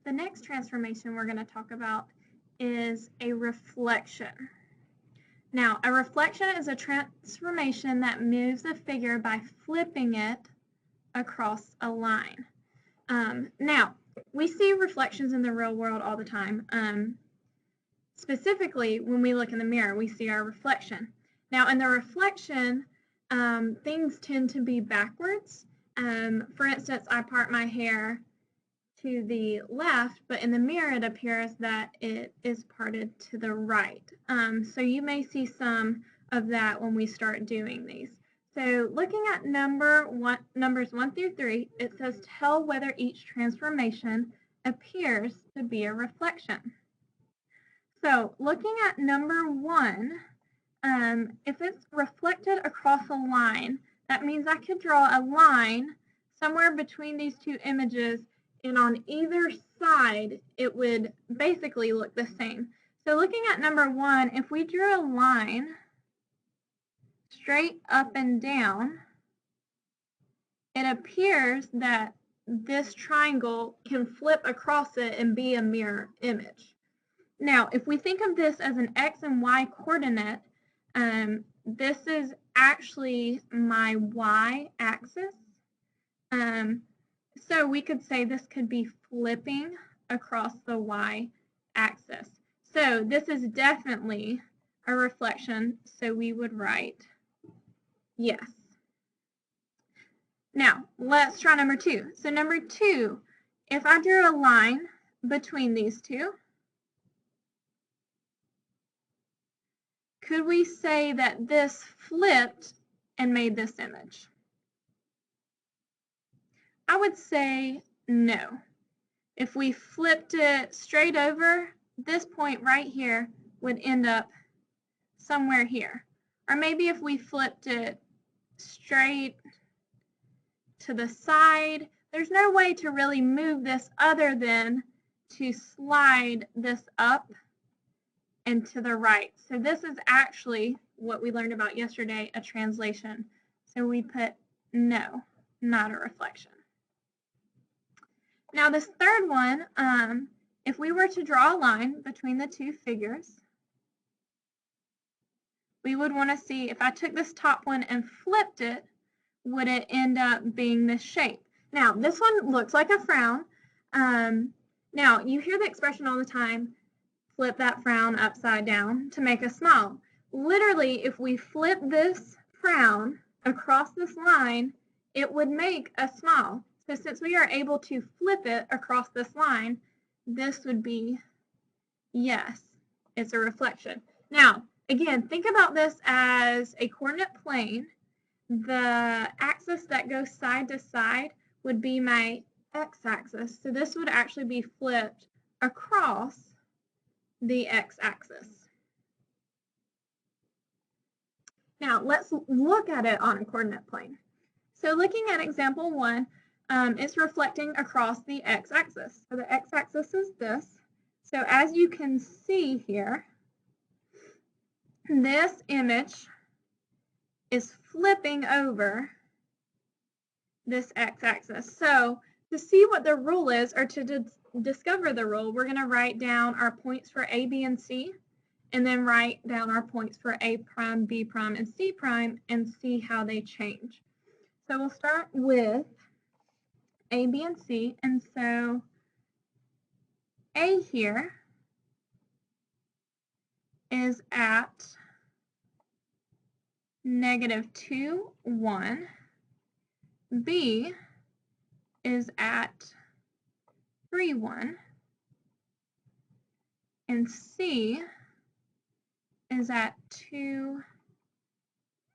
the next transformation we're going to talk about is a reflection. Now, a reflection is a transformation that moves a figure by flipping it across a line. Now, we see reflections in the real world all the time. Specifically, when we look in the mirror, we see our reflection. Now, in the reflection, things tend to be backwards. For instance, I part my hair to the left, but in the mirror it appears that it is parted to the right. So you may see some of that when we start doing these. So looking at numbers 1 through 3, it says tell whether each transformation appears to be a reflection. So looking at number 1, if it's reflected across a line, that means I could draw a line somewhere between these two images, and on either side it would basically look the same. So looking at number 1, if we drew a line straight up and down, it appears that this triangle can flip across it and be a mirror image. Now, if we think of this as an X and Y coordinate, this is actually my Y axis. So we could say this could be flipping across the Y axis. So this is definitely a reflection, so we would write yes. Now, let's try number 2. So number 2, if I drew a line between these two, could we say that this flipped and made this image? I would say no. If we flipped it straight over, this point right here would end up somewhere here. Or maybe if we flipped it straight to the side, there's no way to really move this other than to slide this up and to the right. So this is actually what we learned about yesterday, a translation. So we put no, not a reflection. Now this third one, if we were to draw a line between the two figures, we would want to see if I took this top one and flipped it, would it end up being this shape? Now this one looks like a frown. Now you hear the expression all the time, flip that frown upside down to make a smile. Literally, if we flip this frown across this line, it would make a smile. So since we are able to flip it across this line, this would be yes, it's a reflection. Now, again, think about this as a coordinate plane. The axis that goes side to side would be my x-axis. So this would actually be flipped across the x-axis. Now, let's look at it on a coordinate plane. So looking at example 1, it's reflecting across the x-axis. So the x-axis is this. So as you can see here, this image is flipping over this x-axis. So to see what the rule is, or to discover the rule, we're going to write down our points for A, B, and C, and then write down our points for A prime, B prime, and C prime, and see how they change. So we'll start with A, B, and C, and so A here is at -2, 1. B is at 3, 1. And C is at 2,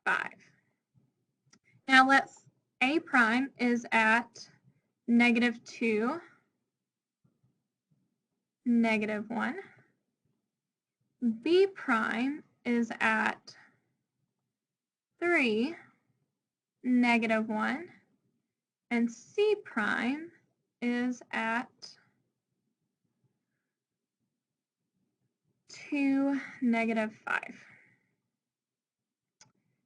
5. Now A prime is at -2, -1. B prime is at 3, -1. And C prime is at 2, -5.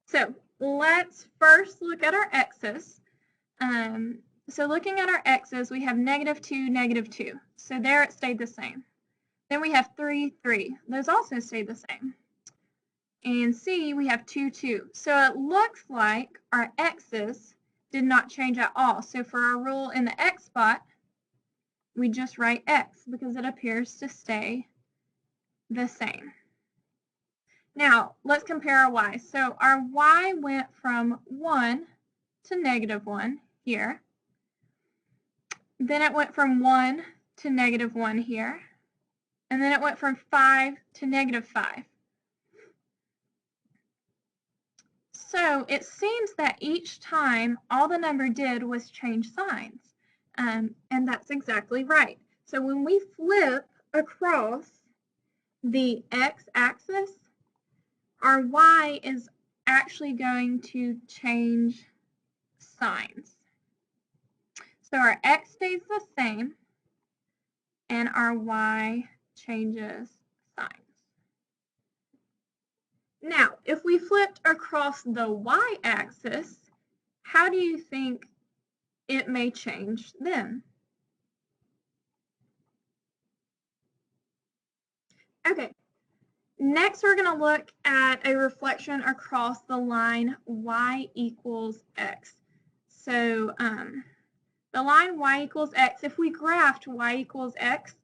So let's first look at our x's. So looking at our x's, we have -2, -2. So there it stayed the same. Then we have 3, 3. Those also stayed the same. And C, we have 2, 2. So it looks like our x's did not change at all. So for our rule in the x spot, we just write x because it appears to stay the same. Now, let's compare our y. So our y went from 1 to -1 here. Then it went from 1 to -1 here. And then it went from 5 to -5. So it seems that each time all the number did was change signs. And that's exactly right. So when we flip across the x-axis, our y is actually going to change signs. So our x stays the same, and our y changes signs. Now, if we flipped across the y-axis, how do you think it may change then? Okay, next we're going to look at a reflection across the line y equals x. So the line y equals x, if we graphed y equals x,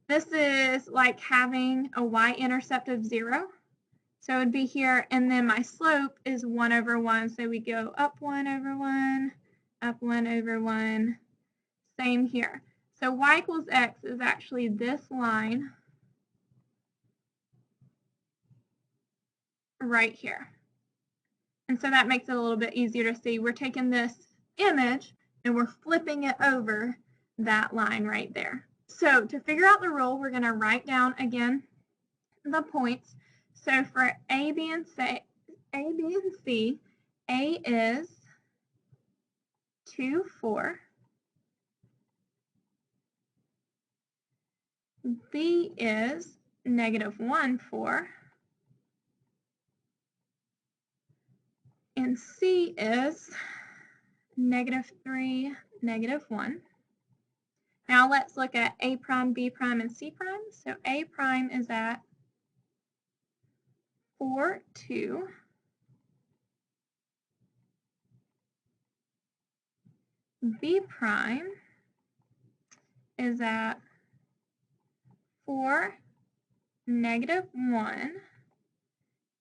this is like having a y-intercept of 0. So it would be here, and then my slope is 1 over 1. So we go up 1 over 1, up 1 over 1. Same here. So y equals x is actually this line right here. And so that makes it a little bit easier to see. We're taking this image and we're flipping it over that line right there. So to figure out the rule, we're going to write down again the points. So for A, B, and C, A is 2, 4. B is -1, 4. And C is -3, -1. Now let's look at A prime, B prime, and C prime. So A prime is at 4, 2. B prime is at 4, -1.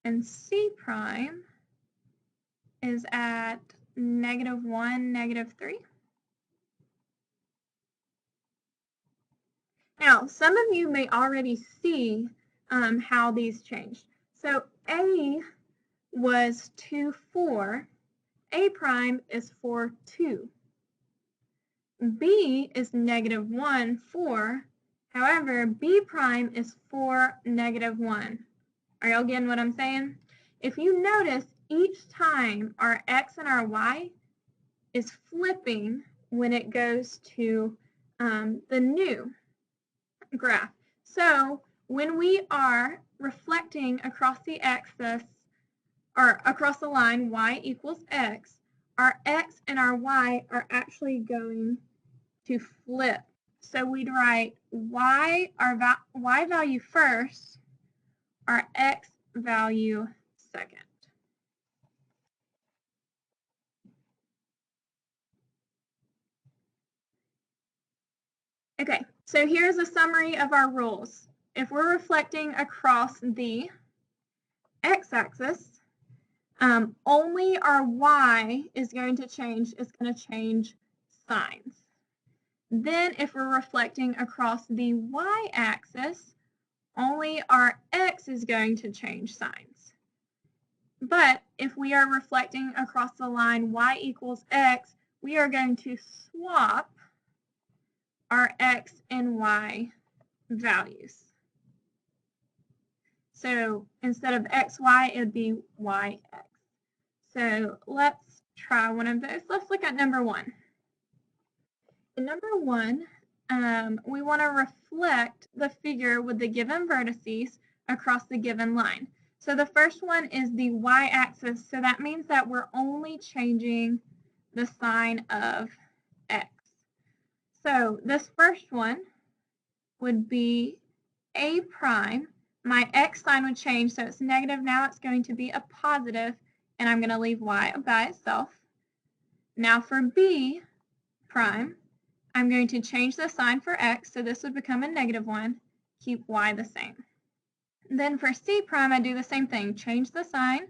And C prime is at -1, -3. Now, some of you may already see how these changed. So A was 2, 4. A prime is 4, 2. B is -1, 4. However, B prime is 4, -1. Are y'all getting what I'm saying? If you notice, each time our x and our y is flipping when it goes to the new graph. So when we are reflecting across the axis or across the line y equals x, our x and our y are actually going to flip. So we'd write our y value first, our x value second. Okay, so here's a summary of our rules. If we're reflecting across the x-axis, only our y is going to change. It's going to change signs. Then if we're reflecting across the y-axis, only our x is going to change signs. But if we are reflecting across the line y equals x, we are going to swap our x and y values. So instead of xy, it would be yx. So let's try one of those. Let's look at number 1. In number 1, we want to reflect the figure with the given vertices across the given line. So the first one is the y-axis. So that means that we're only changing the sign of x. So this first one would be a prime. My x sign would change, so it's negative. Now it's going to be a positive, and I'm going to leave y by itself. Now for b prime, I'm going to change the sign for x, so this would become a negative 1, keep y the same. Then for c prime, I do the same thing, change the sign,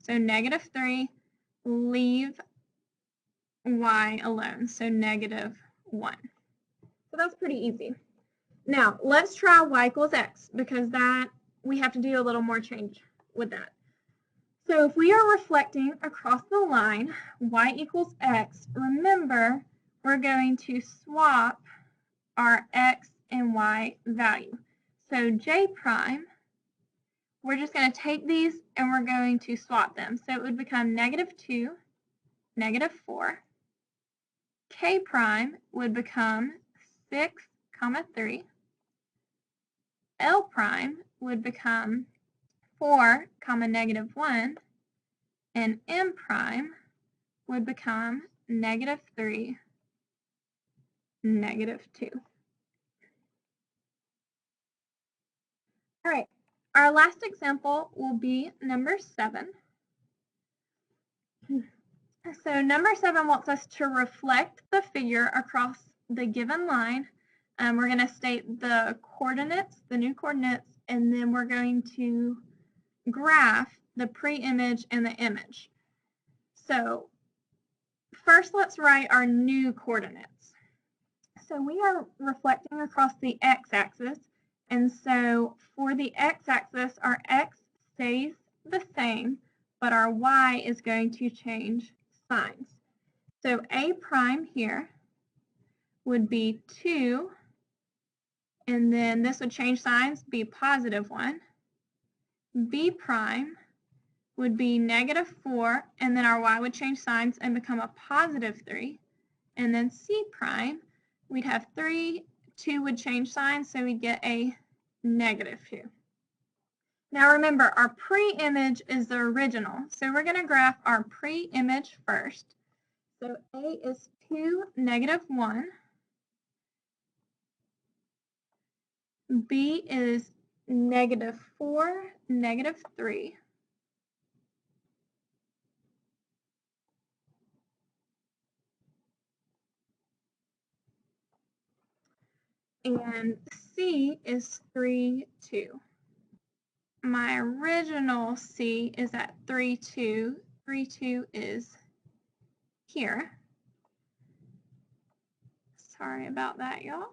so negative 3, leave y alone, so negative 1. So that's pretty easy. Now, let's try y equals x, because that we have to do a little more change with that. So if we are reflecting across the line, y equals x, remember, we're going to swap our x and y value. So j prime, we're just going to take these and we're going to swap them. So it would become negative 2, negative 4. K prime would become 6, 3. L prime would become 4, negative 1. And M prime would become negative 3, negative 2. All right, our last example will be number 7. So number 7 wants us to reflect the figure across the given line. We're going to state the coordinates, the new coordinates, and then we're going to graph the pre-image and the image. So first let's write our new coordinates. So we are reflecting across the x-axis, and so for the x-axis, our x stays the same, but our y is going to change signs. So a prime here would be 2, and then this would change signs, be positive 1. B prime would be negative 4, and then our y would change signs and become a positive 3. And then C prime, we'd have 3, 2 would change signs, so we'd get a negative 2. Now remember, our pre-image is the original, so we're going to graph our pre-image first. So A is 2, negative 1. B is negative 4, negative 3. And C is 3, 2. My original C is at 3, 2. 3, 2 is here. Sorry about that, y'all.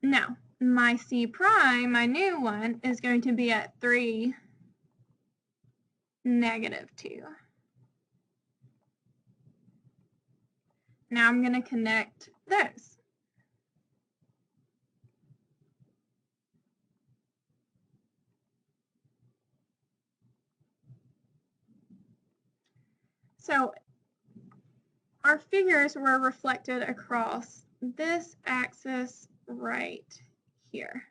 Now, my C prime, my new one, is going to be at 3, negative 2. Now I'm going to connect those. So our figures were reflected across this axis right here.